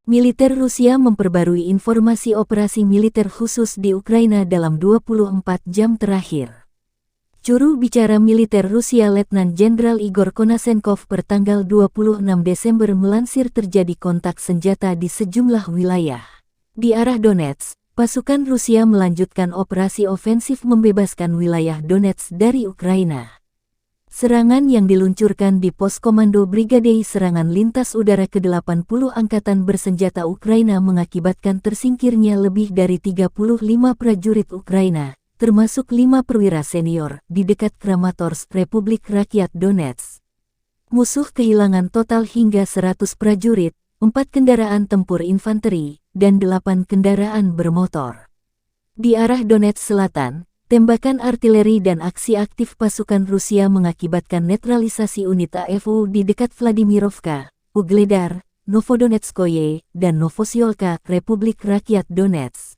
Militer Rusia memperbarui informasi operasi militer khusus di Ukraina dalam 24 jam terakhir. Juru bicara militer Rusia Letnan Jenderal Igor Konashenkov pertanggal 26 Desember melansir terjadi kontak senjata di sejumlah wilayah. Di arah Donetsk, pasukan Rusia melanjutkan operasi ofensif membebaskan wilayah Donetsk dari Ukraina. Serangan yang diluncurkan di pos komando Brigade Serangan Lintas Udara ke-80 Angkatan Bersenjata Ukraina mengakibatkan tersingkirnya lebih dari 35 prajurit Ukraina, termasuk 5 perwira senior, di dekat Kramatorsk, Republik Rakyat Donetsk. Musuh kehilangan total hingga 100 prajurit, 4 kendaraan tempur infanteri, dan 8 kendaraan bermotor. Di arah Donetsk Selatan, tembakan artileri dan aksi aktif pasukan Rusia mengakibatkan netralisasi unit AFU di dekat Vladimirovka, Ugledar, Novodonetskoye, dan Novosiolka, Republik Rakyat Donetsk.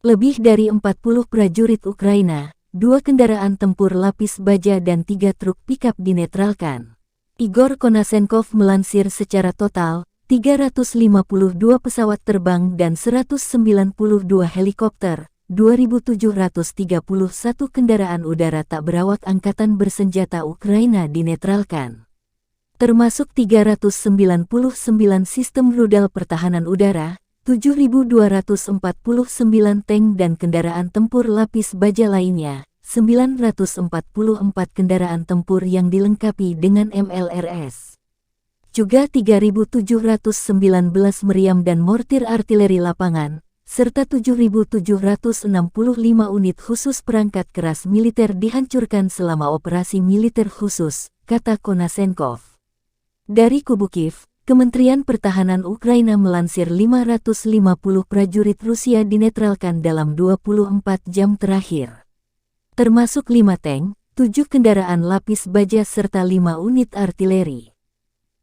Lebih dari 40 prajurit Ukraina, 2 kendaraan tempur lapis baja dan 3 truk pikap dinetralkan. Igor Konashenkov melansir secara total, 352 pesawat terbang dan 192 helikopter, 2.731 kendaraan udara tak berawak Angkatan Bersenjata Ukraina dinetralkan. Termasuk 399 sistem rudal pertahanan udara, 7.249 tank dan kendaraan tempur lapis baja lainnya, 944 kendaraan tempur yang dilengkapi dengan MLRS. Juga 3.719 meriam dan mortir artileri lapangan, serta 7.765 unit khusus perangkat keras militer dihancurkan selama operasi militer khusus, kata Konashenkov. Dari kubu Kiev, Kementerian Pertahanan Ukraina melansir 550 prajurit Rusia dinetralkan dalam 24 jam terakhir. Termasuk 5 tank, 7 kendaraan lapis baja serta 5 unit artileri.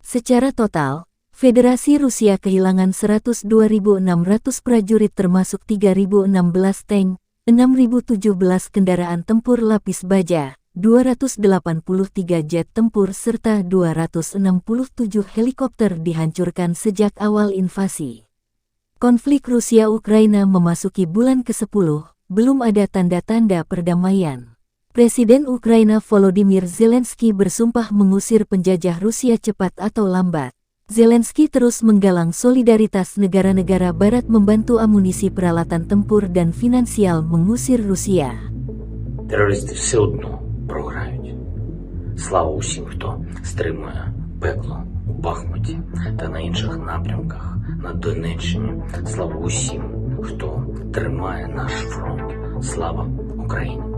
Secara total, Federasi Rusia kehilangan 102.600 prajurit termasuk 3.016 tank, 6.017 kendaraan tempur lapis baja, 283 jet tempur serta 267 helikopter dihancurkan sejak awal invasi. Konflik Rusia-Ukraina memasuki bulan ke-10, belum ada tanda-tanda perdamaian. Presiden Ukraina Volodymyr Zelensky bersumpah mengusir penjajah Rusia cepat atau lambat. Zelensky terus menggalang solidaritas negara-negara barat membantu amunisi peralatan tempur dan finansial mengusir Rusia. Терористи все одно програють. Слава усім, хто стримує пекло у Бахмуті та на інших напрямках на Донеччині. Слава усім, хто тримає наш фронт. Слава Україні!